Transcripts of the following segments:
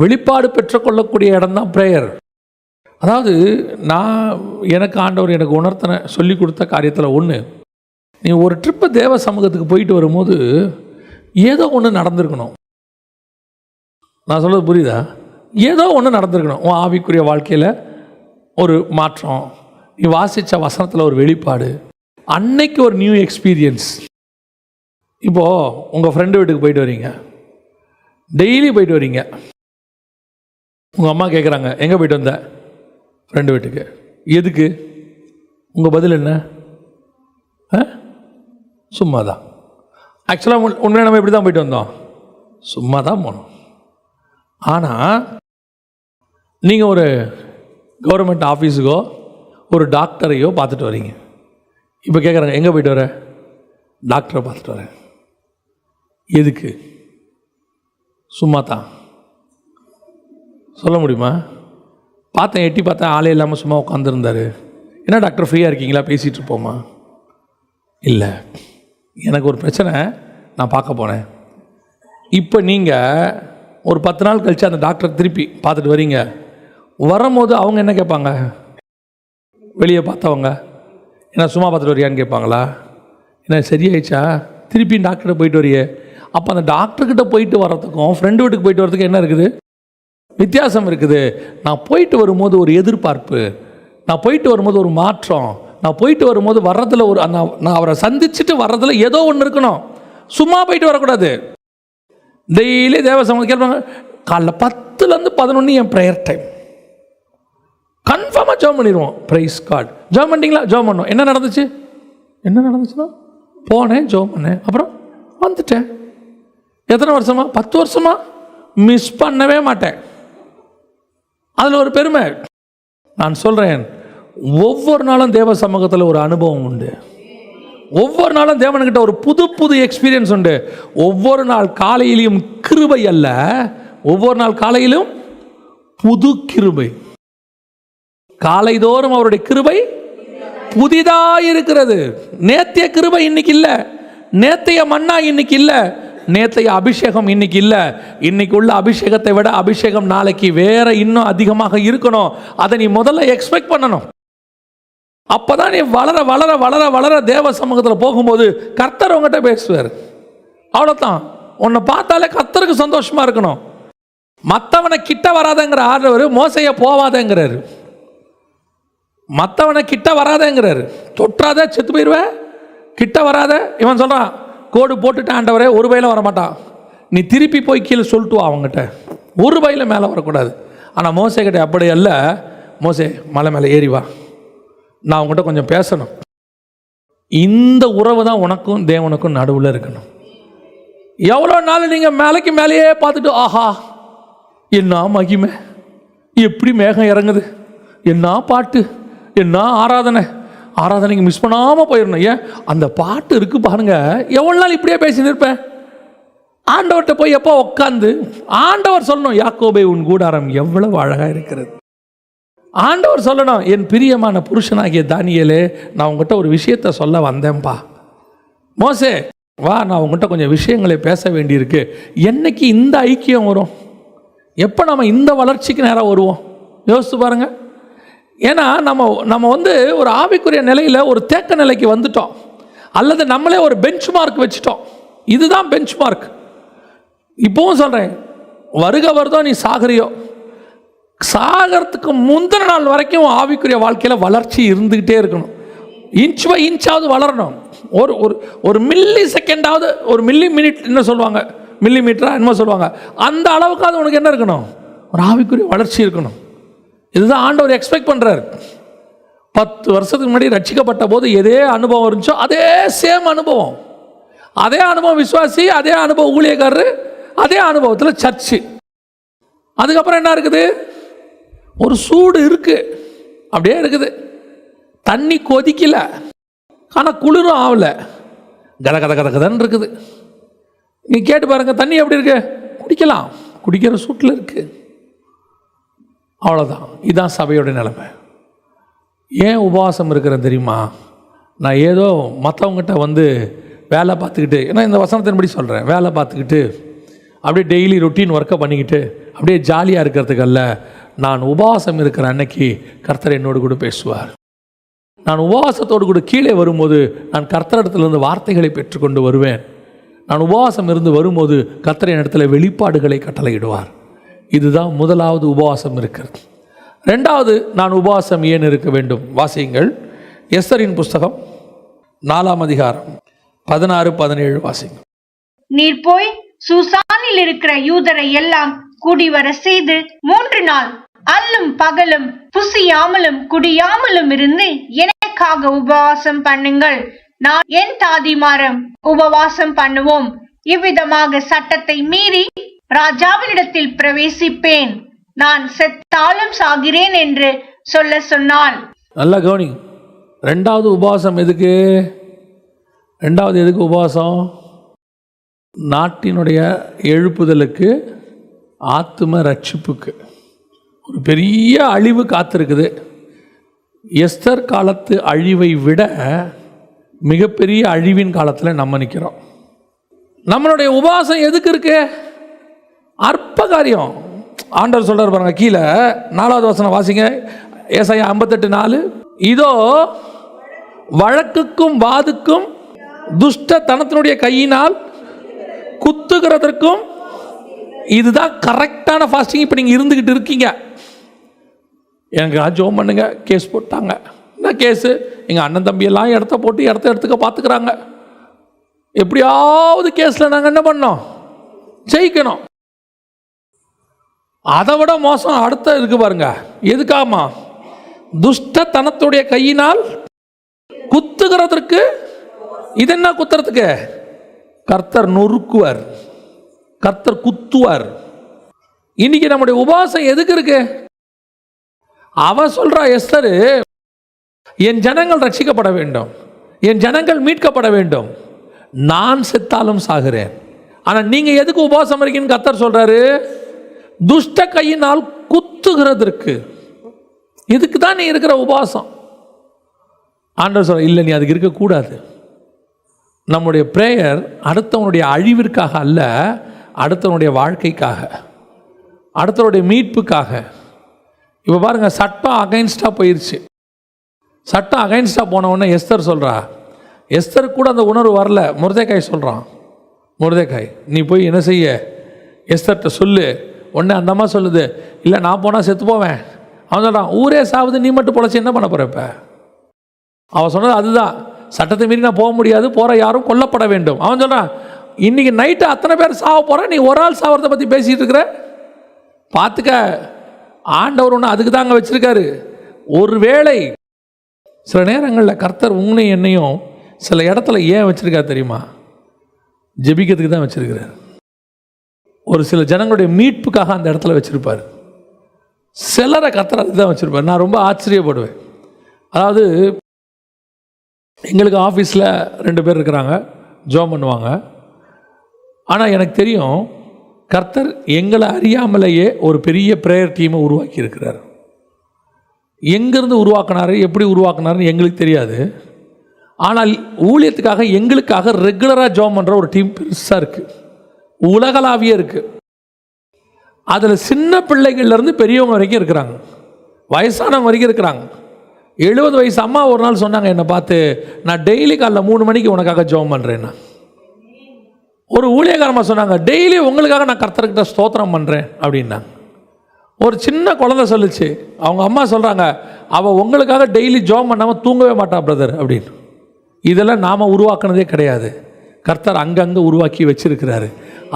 வெளிப்பாடு பெற்றுக்கொள்ளக்கூடிய இடம் தான் ப்ரேயர். அதாவது எனக்கு ஆண்டவர் எனக்கு உணர்த்தின சொல்லி கொடுத்த காரியத்தில் ஒன்று, நீ ஒரு ட்ரிப்பு தேவ சமூகத்துக்கு போயிட்டு வரும்போது ஏதோ ஒன்று நடந்திருக்கணும். நான் சொல்கிறது புரியுதா? ஏதோ ஒன்று நடந்திருக்கணும். உன் ஆவிக்குரிய வாழ்க்கையில் ஒரு மாற்றம், நீ வாசித்த வசனத்தில் ஒரு வெளிப்பாடு, அன்னைக்கு ஒரு நியூ எக்ஸ்பீரியன்ஸ். இப்போது உங்கள் ஃப்ரெண்டு வீட்டுக்கு போயிட்டு வரீங்க, டெய்லி போயிட்டு வரீங்க. உங்கள் அம்மா கேட்குறாங்க, எங்கே போயிட்டு வந்த? ஃப்ரெண்டு வீட்டுக்கு. எதுக்கு? உங்கள் பதில் என்ன? சும்மா தான். ஆக்சுவலாக உண்மையாக நம்ம எப்படி தான் போயிட்டு வந்தோம்? சும்மா தான் போனோம். ஆனால் நீங்கள் ஒரு கவர்மெண்ட் ஆஃபீஸுக்கோ ஒரு டாக்டரையோ பார்த்துட்டு வரீங்க. இப்போ கேட்குறாங்க, எங்கே போயிட்டு வர? டாக்டரை பார்த்துட்டு வரேன். எதுக்கு? சும்மா தான். சொல்ல முடியுமா? பார்த்தேன், எட்டி பார்த்தேன், ஆளே இல்லாமல் சும்மா உட்காந்துருந்தார். என்ன டாக்டர் ஃப்ரீயாக இருக்கீங்களா, பேசிகிட்டு இருப்போமா? இல்லை, எனக்கு ஒரு பிரச்சனை, நான் பார்க்க போனேன். இப்போ நீங்கள் ஒரு 10 நாள் கழித்து அந்த டாக்டரை திருப்பி பார்த்துட்டு வரீங்க. வரும்போது அவங்க என்ன கேட்பாங்க? வெளியே பார்த்தவங்க என்ன சும்மா பார்த்துட்டு வரியான்னு கேட்பாங்களா? என்ன சரியாயிடுச்சா? திருப்பி டாக்டர்கிட்ட போயிட்டு வரியே. அப்போ அந்த டாக்டர்கிட்ட போயிட்டு வர்றதுக்கும் ஃப்ரெண்டு வீட்டுக்கு போயிட்டு வரதுக்கும் என்ன இருக்குது? வித்தியாசம் இருக்குது. நான் போயிட்டு வரும்போது ஒரு எதிர்பார்ப்பு, நான் போயிட்டு வரும்போது ஒரு மாற்றம், நான் போயிட்டு வரும்போது வர்றதில் ஒரு நான் அவரை சந்திச்சுட்டு வர்றதில் ஏதோ ஒன்று இருக்கணும். சும்மா போயிட்டு வரக்கூடாது. டெய்லி தேவசமூகம் கேட்பாங்க, காலைல 10லேருந்து 11 என் ப்ரேயர் டைம். கன்ஃபார்மாக ஜெபம் பண்ணிடுவோம். Praise God. ஜெபம் பண்ணிட்டீங்களா? ஜெபம் பண்ணோம். என்ன நடந்துச்சுன்னா போனேன், ஜெபம் பண்ணேன், அப்புறம் வந்துட்டேன். எத்தனை வருஷமா? 10 வருஷமா மிஸ் பண்ணவே மாட்டேன். அதில் ஒரு பெருமை. நான் சொல்கிறேன், ஒவ்வொரு நாளும் தேவ சமூகத்தில் ஒரு அனுபவம் உண்டு. ஒவ்வொரு நாளும் தேவன்கிட்ட ஒரு புது எக்ஸ்பீரியன்ஸ் உண்டு. ஒவ்வொரு நாள் காலையிலும் கிருபை அல்ல, ஒவ்வொரு நாள் காலையிலும் புது கிருபை. காலைதோறும் அவருடைய கிருபை புதிதாக இருக்கிறது. நேத்திய கிருபை இன்னைக்கு இல்லை, நேத்தைய மன்னா இன்னைக்கு இல்லை, நேத்தைய அபிஷேகம் இன்னைக்கு இல்லை. இன்னைக்கு உள்ள அபிஷேகத்தை விட அபிஷேகம் நாளைக்கு வேற இன்னும் அதிகமாக இருக்கணும். அதை நீ முதல்ல எக்ஸ்பெக்ட் பண்ணணும். அப்போதான் நீ வளர வளர வளர வளர தேவ சமூகத்தில் போகும்போது கர்த்தர் உங்ககிட்ட பேசுவார். அவ்வளோதான். உன்னை பார்த்தாலே கர்த்தருக்கு சந்தோஷமாக இருக்கணும். மற்றவனை கிட்ட வராதங்கிற ஆர்டர் மோசையை போவாதேங்கிறாரு. மற்றவனை கிட்ட வராதேங்கிறாரு. தொற்றாத செத்து போயிடுவேன், கிட்ட வராத. இவன் சொல்கிறான், கோடு போட்டுட்டு ஆண்டவரே ஒரு பையில வரமாட்டான், நீ திருப்பி போய் கீழே சொல்லிட்டு வா அவங்ககிட்ட, ஒரு பையில மேலே வரக்கூடாது. ஆனால் மோசே கிட்ட அப்படி அல்ல. மோசே மலை மேலே ஏறி வா, நான் அவங்ககிட்ட கொஞ்சம் பேசணும். இந்த உறவு தான் உனக்கும் தேவனுக்கும் நடுவில் இருக்கணும். எவ்வளோ நாள் நீங்கள் மேலைக்கு மேலேயே பார்த்துட்டு ஆஹா என்ன மகிமை, எப்படி மேகம் இறங்குது, என்ன பாட்டு, என்ன ஆராதனைக்கு மிஸ் பண்ணாமல் போயிடணும். ஏன் அந்த பாட்டு இருக்கு பாருங்க. எவ்வளோ நாள் இப்படியே பேசி நிற்பேன்? ஆண்டவர்கிட்ட போய் எப்போ உட்காந்து ஆண்டவர் சொல்லணும், யாக்கோபே உன் கூடாரம் எவ்வளவு அழகாக இருக்கிறது. ஆண்டவர் சொல்லணும், என் பிரியமான புருஷனாகிய தானியேலே, நான் உங்ககிட்ட ஒரு விஷயத்தை சொல்ல வந்தேன்பா. மோசே வா, நான் உங்ககிட்ட கொஞ்சம் விஷயங்களை பேச வேண்டியிருக்கு. என்னைக்கு இந்த ஐக்கியம் வரும்? எப்போ நம்ம இந்த வளர்ச்சிக்கு நேரம் வருவோம்? யோசித்து பாருங்க. ஏன்னா நம்ம ஒரு ஆவிக்குரிய நிலையில் ஒரு தேக்க நிலைக்கு வந்துட்டோம், அல்லது நம்மளே ஒரு பெஞ்ச் மார்க் வச்சுட்டோம். இதுதான் பெஞ்ச் மார்க். இப்போவும் சொல்கிறேன், வருக வருதோ நீ சாகரியோ, சாகரத்துக்கு முந்தின நாள் வரைக்கும் ஆவிக்குரிய வாழ்க்கையில் வளர்ச்சி இருந்துக்கிட்டே இருக்கணும். இன்ச் பை இன்ச்சாவது வளரணும். ஒரு மில்லி செகண்டாவது, ஒரு மில்லி மினிட் என்ன சொல்லுவாங்க, மில்லி மீட்டரா என்னமோ சொல்லுவாங்க, அந்த அளவுக்காவது உனக்கு என்ன இருக்கணும்? ஒரு ஆவிக்குரிய வளர்ச்சி இருக்கணும். இதுதான் ஆண்டவர் எக்ஸ்பெக்ட் பண்ணுறாரு. 10 வருஷத்துக்கு முன்னாடி ரட்சிக்கப்பட்ட போது எதே அனுபவம் இருந்துச்சோ அதே சேம் அனுபவம், அதே அனுபவம் விசுவாசி, அதே அனுபவம் ஊழியக்காரரு, அதே அனுபவத்தில் சர்ச்சு. அதுக்கப்புறம் என்ன இருக்குது? ஒரு சூடு இருக்கு, அப்படியே இருக்குது. தண்ணி கொதிக்கல, ஆனால் குளிரும் ஆகல, கத கத கத கதன்னு இருக்குது. நீ கேட்டு பாருங்க, தண்ணி எப்படி இருக்கு? குடிக்கலாம், குடிக்கிற சூட்டில் இருக்கு. அவ்வளோதான். இதுதான் சபையோட நிலைமை. ஏன் உபவாசம் இருக்கிறேன் தெரியுமா? நான் ஏதோ மற்றவங்ககிட்ட வேலை பார்த்துக்கிட்டு, ஏன்னா இந்த வசனத்தின்படி சொல்கிறேன், வேலை பார்த்துக்கிட்டு அப்படியே டெய்லி ரொட்டீன் ஒர்க்கை பண்ணிக்கிட்டு அப்படியே ஜாலியாக இருக்கிறதுக்கு அல்ல. நான் உபவாசம் இருக்கிற அன்னைக்கு கர்த்தர் என்னோடு கூட பேசுவார். நான் உபவாசத்தோடு கூட கீழே வரும்போது நான் கர்த்தரிடத்திலிருந்து வார்த்தைகளை பெற்றுக்கொண்டு வருவேன். நான் உபவாசம் இருந்து வரும்போது கர்த்தர் இடத்துல வெளிப்பாடுகளை கட்டளையிடுவார். இதுதான் முதலாவது உபவாசம் இருக்கிறது. ரெண்டாவது, நான் உபவாசம் ஏன் இருக்க வேண்டும்? வாசியுங்கள். எஸ்தரின் புஸ்தகம் 4ஆம் அதிகாரம் 16-17 வாசியுங்கள். நீர் போய் சூசானில் இருக்கிற யூதரை எல்லாம் கூடிவர செய்து 3 நாள் அல்லும் பகலும் புசியாமலும் குடியாமலும் இருந்து எனக்காக உபவாசம் பண்ணுங்கள். நான் என் தாதிமாரம் உபவாசம் பண்ணுவோம். இவ்விதமாக சட்டத்தை மீறி ராஜாவினிடத்தில் பிரவேசிப்பேன். நான் செத்தாலும் சாகிறேன் என்று சொல்ல சொன்னாள். நல்ல கவனி. ரெண்டாவது உபவாசம் எதுக்கு? ரெண்டாவது எதுக்கு உபவாசம்? நாட்டினுடைய எழுப்புதலுக்கு, ஆத்தும ரட்சிப்புக்கு. ஒரு பெரிய அழிவு காத்திருக்குது. எஸ்தர் காலத்து அழிவை விட மிகப்பெரிய அழிவின் காலத்தில் நம்ம நிற்கிறோம். நம்மளுடைய உபவாசம் எதுக்கு இருக்கு? அற்ப காரியம். ஆண்டவர் சொல்றார் பாருங்க, கீழே 4வது வசனம் வாசிங்க. ஏசாயா 58:4. இதோ வழக்குக்கும் வாதுக்கும் துஷ்ட தனத்தினுடைய கையினால் குத்துகிறதற்கும் இதுதான் கரெக்டான ஃபாஸ்டிங். இப்போ நீங்கள் இருந்துக்கிட்டு இருக்கீங்க. எனக்கு ஜோம் பண்ணுங்க, கேஸ் போட்டாங்க. என்ன கேஸு? எங்கள் அண்ணன் தம்பியெல்லாம் இடத்த போட்டு எடுத்துக்க பார்த்துக்கிறாங்க. எப்படியாவது கேஸில் நாங்கள் என்ன பண்ணோம்? ஜெயிக்கணும். அதை விட மோசம் அடுத்த இருக்கு பாருங்க. எதுக்காமா? துஷ்டத்தனத்துடைய கையினால் குத்துகிறதற்கு. இது என்ன குத்துறதுக்கு? கர்த்தர் நொறுக்குவார், கர்த்தர் குத்துவார். இன்னைக்கு நம்முடைய உபவாசம் எதுக்கு இருக்கு? அவ சொல்றா எஸ்தர், என் ஜனங்கள் ரட்சிக்கப்பட வேண்டும், என் ஜனங்கள் மீட்கப்பட வேண்டும், நான் செத்தாலும் சாகிறேன். ஆனால் நீங்க எதுக்கு உபவாசம் இருக்கீங்கன்னு கர்த்தர் சொல்றாரு? துஷ்ட கையினால் குத்துகிறதற்கு. இதுக்கு தான் நீ இருக்கிற உபவாசம். ஆண்டவர் சொல்ற, இல்லை, நீ அதுக்கு இருக்கக்கூடாது. நம்முடைய பிரேயர் அடுத்தவனுடைய அழிவிற்காக அல்ல, அடுத்தவனுடைய வாழ்க்கைக்காக, அடுத்தவனுடைய மீட்புக்காக. இப்போ பாருங்க, சட்டம் அகைன்ஸ்டாக போயிடுச்சு. சட்டம் அகைன்ஸ்டாக போனவொடனே எஸ்தர் சொல்கிறா. எஸ்தர் கூட அந்த உணர்வு வரல. மொர்தெகாய் சொல்கிறான், மொர்தெகாய் நீ போய் என்ன செய்ய? எஸ்தர்கிட்ட சொல்லு. உடனே அந்த அம்மா சொல்லுது, இல்லை நான் போனால் செத்து போவேன். அவன் சொல்கிறான், ஊரே சாவுது, நீ மட்டும் பொழைச்சி என்ன பண்ண போகிற? இப்போ அவன் சொன்னது அதுதான். சட்டத்தை மீறி நான் போக முடியாது, போகிற யாரும் கொல்லப்பட வேண்டும். அவன் சொல்கிறான், இன்றைக்கி நைட்டு அத்தனை பேர் சாவ போகிறேன், நீ ஒரு ஆள் சாவறதை பற்றி பேசிகிட்டு இருக்கிற. பார்த்துக்க, ஆண்டவர் ஒன்று அதுக்கு தான் அங்கே வச்சுருக்காரு. ஒரு வேளை சில நேரங்களில் கர்த்தர் உன்னையும் என்னையும் சில இடத்துல ஏன் வச்சுருக்காரு தெரியுமா? ஜெபிக்கிறதுக்கு தான் வச்சுருக்கிறார். ஒரு சில ஜனங்களுடைய மீட்புக்காக அந்த இடத்துல வச்சுருப்பார். சிலரை கர்த்தர் அதுக்கு தான் வச்சுருப்பார். நான் ரொம்ப ஆச்சரியப்படுவேன். அதாவது எங்களுக்கு ஆஃபீஸில் 2 பேர் இருக்கிறாங்க, ஜோம் பண்ணுவாங்க. ஆனால் எனக்கு தெரியும், கர்த்தர் எங்களை அறியாமலேயே ஒரு பெரிய ப்ரேயர் டீமை உருவாக்கி இருக்கிறார். எங்கேருந்து உருவாக்கினார், எப்படி உருவாக்கினார்னு எங்களுக்கு தெரியாது. ஆனால் ஊழியத்துக்காக எங்களுக்காக ரெகுலராக ஜோம் பண்ணுற ஒரு டீம் பெருசாக இருக்குது, உலகளாவியே இருக்குது. அதில் சின்ன பிள்ளைகள்லேருந்து பெரியவங்க வரைக்கும் இருக்கிறாங்க, வயசானவங்க வரைக்கும் இருக்கிறாங்க. 70 வயசு அம்மா ஒரு நாள் சொன்னாங்க என்னை பார்த்து, நான் டெய்லி காலைல 3 மணிக்கு உனக்காக ஜெபம் பண்ணுறேன்னா. ஒரு ஊழியக்காரமாக சொன்னாங்க, டெய்லி உங்களுக்காக நான் கர்த்தர்கிட்ட ஸ்தோத்திரம் பண்ணுறேன் அப்படின்னாங்க. ஒரு சின்ன குழந்தை சொல்லிச்சு, அவங்க அம்மா சொல்கிறாங்க, அவள் உங்களுக்காக டெய்லி ஜெபம் பண்ணாமல் தூங்கவே மாட்டா பிரதர் அப்படின்னு. இதெல்லாம் நாம் உருவாக்குனதே கிடையாது, கர்த்தர் அங்கங்கே உருவாக்கி வச்சிருக்கிறாரு.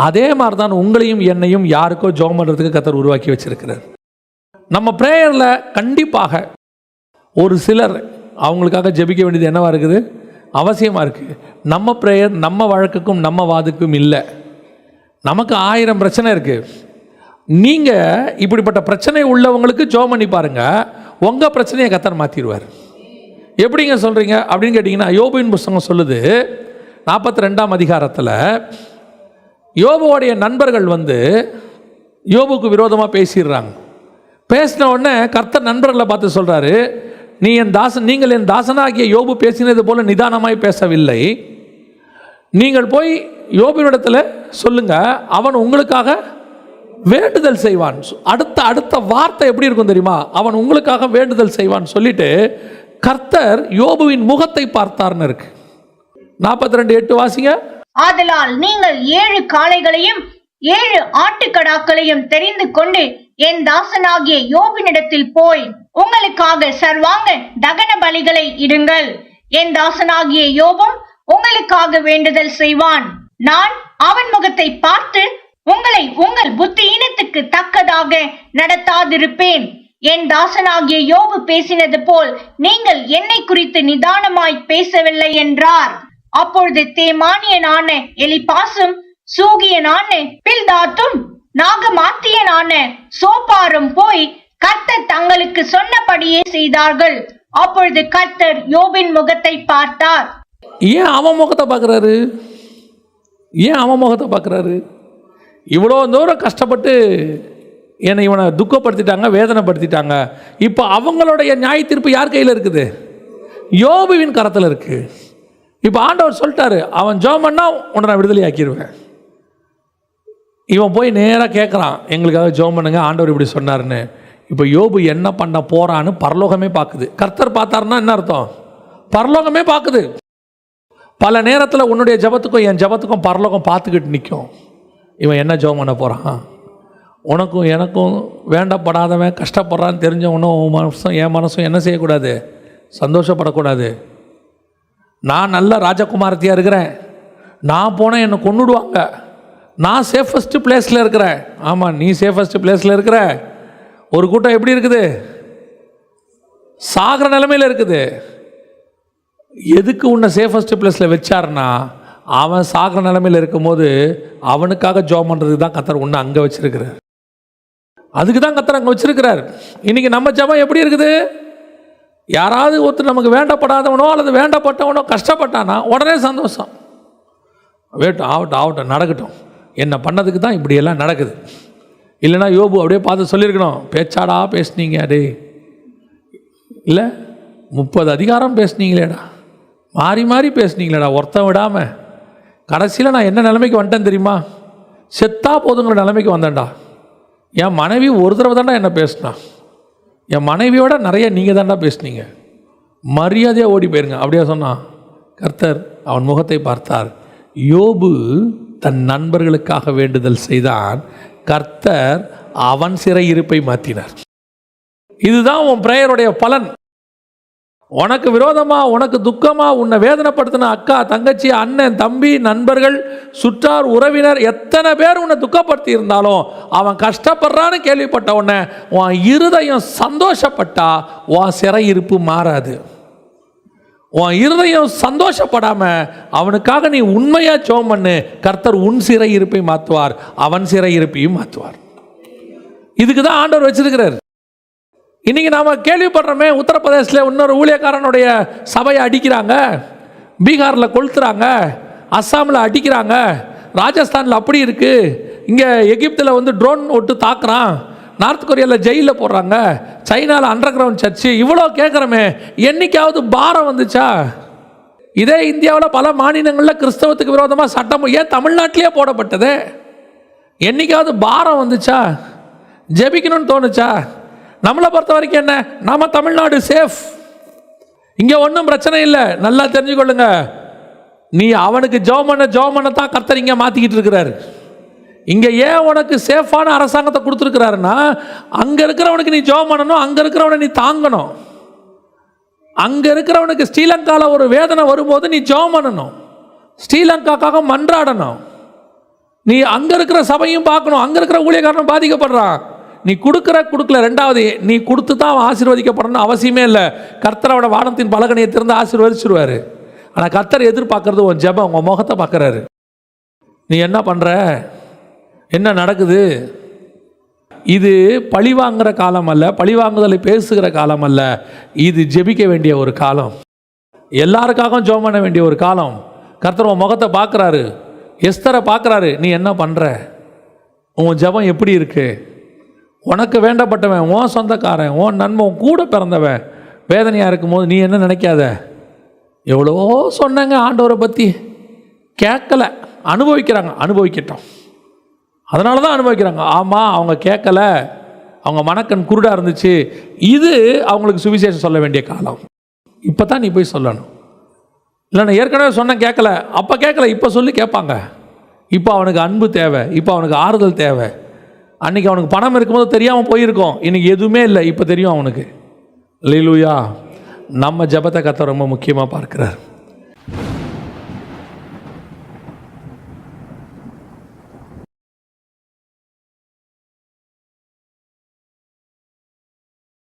அதே மாதிரி தான் உங்களையும் என்னையும் யாருக்கோ ஜெபம் பண்ணுறதுக்கு கர்த்தர் உருவாக்கி வச்சிருக்கிறார். நம்ம ப்ரேயரில் கண்டிப்பாக ஒரு சிலர் அவங்களுக்காக ஜெபிக்க வேண்டியது என்னவா இருக்குது? அவசியமாக இருக்குது. நம்ம ப்ரேயர் நம்ம வழக்குக்கும் நம்ம வாதுக்கும் இல்லை. நமக்கு 1000 பிரச்சனை இருக்குது. நீங்கள் இப்படிப்பட்ட பிரச்சனை உள்ளவங்களுக்கு ஜெபம் பண்ணி பாருங்கள், உங்கள் பிரச்சனையை கர்த்தர் மாற்றிடுவார். எப்படிங்க சொல்கிறீங்க அப்படின்னு கேட்டிங்கன்னா, யோபுவின் புஸ்தகம் சொல்லுது 42ஆம் அதிகாரத்தில், யோபுவோடைய நண்பர்கள் யோபுக்கு விரோதமாக பேசிடுறாங்க. பேசின உடனே கர்த்தர் நண்பர்களை பார்த்து சொல்கிறாரு, நீங்கள் என் தாசனாகிய யோபு பேசினது போல நிதானமாய் பேசவில்லை. நீங்கள் போய் யோபுவினிடத்தில் சொல்லுங்க, அவன் உங்களுக்காக வேண்டுதல் செய்வான். அடுத்த வார்த்தை எப்படி இருக்கும் தெரியுமா? அவன் உங்களுக்காக வேண்டுதல் செய்வான் சொல்லிட்டு கர்த்தர் யோபுவின் முகத்தை பார்த்தார்னு இருக்கு. 42:8 வாசிங்க. ஆதலால் நீங்கள் 7 காளைகளையும் 7 ஆட்டுக்கடாக்களையும் தெரிந்து கொண்டு என் தாசனாகிய யோபினிடத்தில் போய் உங்களுக்காக சர்வாங்க தகன பலிகளை இடுங்கள். என் தாசனாகிய யோபும் உங்களுக்காக வேண்டுதல் செய்வான். நான் அவன் முகத்தை பார்த்து உங்களை உங்கள் புத்தியீனத்துக்கு தக்கதாக நடத்தாதிருப்பேன். என் தாசனாகிய யோபு பேசினது போல் நீங்கள் என்னை குறித்து நிதானமாய் பேசவில்லை என்றார். அப்பொழுது தேமானியனான எலிபாசும் சூகியனான பில்தாத்தும் நாகமாத்தியனான சோப்பாரும் போய் கர்த்தர் தங்களுக்கு சொன்னபடியே செய்தார்கள். அப்பொழுது கர்த்தர் யோபின் முகத்தை பார்த்தார். ஏன் அவன் முகத்தை பார்க்குறாரு? ஏன் அவன் முகத்தை பார்க்குறாரு? இவ்வளோ தூரம் கஷ்டப்பட்டு இவனை துக்கப்படுத்திட்டாங்க, வேதனைப்படுத்திட்டாங்க. இப்போ அவங்களுடைய நியாய தீர்ப்பு யார் கையில் இருக்குது? யோபுவின் கரத்தில் இருக்குது. இப்போ ஆண்டவர் சொல்லிட்டாரு, அவன் ஜெபம் பண்ணா உன்னை நான் விடுதலை ஆக்கிடுவேன். இவன் போய் நேராக கேட்குறான், எங்களுக்காக ஜெபம் பண்ணுங்க, ஆண்டவர் இப்படி சொன்னார்னு. இப்போ யோபு என்ன பண்ண போகிறான்னு பரலோகமே பார்க்குது. கர்த்தர் பார்த்தாருன்னா என்ன அர்த்தம்? பரலோகமே பார்க்குது. பல நேரத்தில் உன்னுடைய ஜெபத்துக்கும் என் ஜெபத்துக்கும் பரலோகம் பார்த்துக்கிட்டு நிற்கும். இவன் என்ன ஜெபம் பண்ண போகிறான்? உனக்கும் எனக்கும் வேண்டப்படாதவன் கஷ்டப்படுறான்னு தெரிஞ்சவனும் உன் மனசும் என் மனசும் என்ன செய்யக்கூடாது? சந்தோஷப்படக்கூடாது. நான் நல்ல ராஜகுமாரத்தியாக இருக்கிறேன், நான் போனால் என்னை கொன்னுடுவாங்க, நான் சேஃபஸ்ட்டு பிளேஸில் இருக்கிறேன். ஆமாம், நீ சேஃபஸ்ட்டு பிளேஸில் இருக்கிற. ஒரு கூட்டம் எப்படி இருக்குது? சாகிற நிலைமையில் இருக்குது. எதுக்கு உன்னை சேஃபஸ்ட்டு பிளேஸில் வச்சார்னா, அவன் சாகிற நிலைமையில் இருக்கும்போது அவனுக்காக ஜெபம் பண்ணுறதுக்கு தான் கர்த்தர் உன்னை அங்கே வச்சிருக்கிறார். அதுக்கு தான் கர்த்தர் அங்கே வச்சிருக்கிறார். இன்றைக்கி நம்ம ஜெபம் எப்படி இருக்குது? யாராவது ஒருத்தர் நமக்கு வேண்டப்படாதவனோ அல்லது வேண்டப்பட்டவனோ கஷ்டப்பட்டானா உடனே சந்தோஷம். ஆகட்டும் நடக்கட்டும், என்ன பண்ணதுக்கு தான் இப்படியெல்லாம் நடக்குது. இல்லைனா யோபு அப்படியே பார்த்து சொல்லியிருக்கணும், பேச்சாடா பேசுனீங்க அடே, இல்லை 30 அதிகாரம் பேசுனீங்களேடா, மாறி மாறி பேசுனீங்களேடா, ஒருத்தன் விடாமல். கடைசியில் நான் என்ன நிலைமைக்கு வந்துட்டேன் தெரியுமா? செத்தா போதுங்கிற நிலைமைக்கு வந்தேன்டா. என் மனைவி ஒரு தடவை தாண்டா என்ன பேசினா, என் மனைவியோட நிறைய நீங்கள் தாண்டா பேசுனீங்க, மரியாதையாக ஓடி போயிருங்க அப்படியே சொன்னான். கர்த்தர் அவன் முகத்தை பார்த்தார். யோபு தன் நண்பர்களுக்காக வேண்டுதல் செய்தான். கர்த்தர் அவன் சிறையிருப்பை மாற்றினார். இதுதான் உன் பிரேயருடைய பலன். உனக்கு விரோதமா, உனக்கு துக்கமா, உன்னை வேதனைப்படுத்தின அக்கா, தங்கச்சி, அண்ணன், தம்பி, நண்பர்கள், சுற்றார், உறவினர் எத்தனை பேர் உன்னை துக்கப்படுத்தி இருந்தாலும் அவன் கஷ்டப்படுறான்னு கேள்விப்பட்ட உடனே உன் இருதயம் சந்தோஷப்பட்டா உன் சிறையிருப்பு மாறாது. உன் இருதயம் சந்தோஷப்படாம அவனுக்காக நீ உண்மையா ஜெபம் பண்ணு, கர்த்தர் உன் சிறையிருப்பை மாற்றுவார், அவன் சிறையிருப்பையும் மாற்றுவார். இதுக்கு தான் ஆண்டவர் வச்சிருக்கிறார். இன்றைக்கி நாம் கேள்விப்படுறோமே, உத்தரப்பிரதேசில் இன்னொரு ஊழியக்காரனுடைய சபையை அடிக்கிறாங்க, பீகாரில் கொளுத்துறாங்க, அஸ்ஸாமில் அடிக்கிறாங்க, ராஜஸ்தானில் அப்படி இருக்குது, இங்கே எகிப்தில் ட்ரோன் விட்டு தாக்குறான், நார்த் கொரியாவில் ஜெயிலில் போடுறாங்க, சைனாவில் அண்டர் கிரவுண்ட் சர்ச்சு. இவ்வளோ கேட்குறோமே, என்னைக்காவது பாரம் வந்துச்சா? இதே இந்தியாவில் பல மாநிலங்களில் கிறிஸ்தவத்துக்கு விரோதமாக சட்டம் ஏன் தமிழ்நாட்டிலே போடப்பட்டது? என்னைக்காவது பாரம் வந்துச்சா? ஜெபிக்கணும்னு தோணுச்சா? நம்மளை பொறுத்த வரைக்கும் என்ன, நம்ம தமிழ்நாடு சேஃப், இங்கே ஒன்றும் பிரச்சனை இல்லை. நல்லா தெரிஞ்சுக்கொள்ளுங்க, நீ அவனுக்கு ஜெபம் பண்ண தான் கர்த்தர் இங்கே மாற்றிக்கிட்டு இருக்கிறாரு. இங்கே ஏன் உனக்கு சேஃபான அரசாங்கத்தை கொடுத்துருக்கிறாருன்னா, அங்கே இருக்கிறவனுக்கு நீ ஜெபம் பண்ணணும், அங்கே இருக்கிறவனை நீ தாங்கணும். அங்கே இருக்கிறவனுக்கு ஸ்ரீலங்காவில் ஒரு வேதனை வரும்போது நீ ஜெபம் பண்ணணும், ஸ்ரீலங்காக்காக மன்றாடணும். நீ அங்கே இருக்கிற சபையும் பார்க்கணும், அங்கே இருக்கிற ஊழியக்காரனும் பாதிக்கப்படுறான். நீ கொடுக்கல. ரெண்டாவது, நீ கொடுத்து தான் அவன் ஆசீர்வதிக்கப்படணும் அவசியமே இல்லை. கர்த்தரோட வானத்தின் பலகனையை திறந்து ஆசீர்வதிச்சிருவார். ஆனால் கர்த்தர் எதிர்பார்க்கறது உன் ஜெபம், உன் முகத்தை பார்க்குறாரு. நீ என்ன பண்ணுற, என்ன நடக்குது? இது பழிவாங்குற காலம் அல்ல, பழிவாங்குதலை பேசுகிற காலம் அல்ல. இது ஜெபிக்க வேண்டிய ஒரு காலம், எல்லாருக்காகவும் ஜெபம் பண்ண வேண்டிய ஒரு காலம். கர்த்தர் உன் முகத்தை பார்க்குறாரு, எஸ்தரை பார்க்குறாரு. நீ என்ன பண்ணுற, உன் ஜெபம் எப்படி இருக்கு? உனக்கு வேண்டப்பட்டவன், உன் சொந்தக்காரன், உன் நண்பன், கூட பிறந்தவன் வேதனையாக இருக்கும்போது நீ என்ன நினைக்காத, எவ்வளோ சொன்னாங்க ஆண்டவரை பற்றி, கேட்கல, அனுபவிக்கிறாங்க, அனுபவிக்கட்டும். அதனால தான் அனுபவிக்கிறாங்க. ஆமாம், அவங்க கேட்கல, அவங்க மனக்கண் குருடாக இருந்துச்சு. இது அவங்களுக்கு சுவிசேஷம் சொல்ல வேண்டிய காலம். இப்போ தான் நீ போய் சொல்லணும். இல்லை நான் ஏற்கனவே சொன்னேன் கேட்கல, அப்போ கேட்கல, இப்போ சொல்லி கேட்பாங்க. இப்போ அவனுக்கு அன்பு தேவை, இப்போ அவனுக்கு ஆறுதல் தேவை. அன்றைக்கி அவனுக்கு பணம் இருக்கும்போது தெரியாமல் போயிருக்கோம், இன்றைக்கி எதுவுமே இல்லை, இப்போ தெரியும் அவனுக்கு. அல்லேலூயா. நம்ம ஜெபத்தை கர்த்தர் ரொம்ப முக்கியமாக பார்க்கிறார்.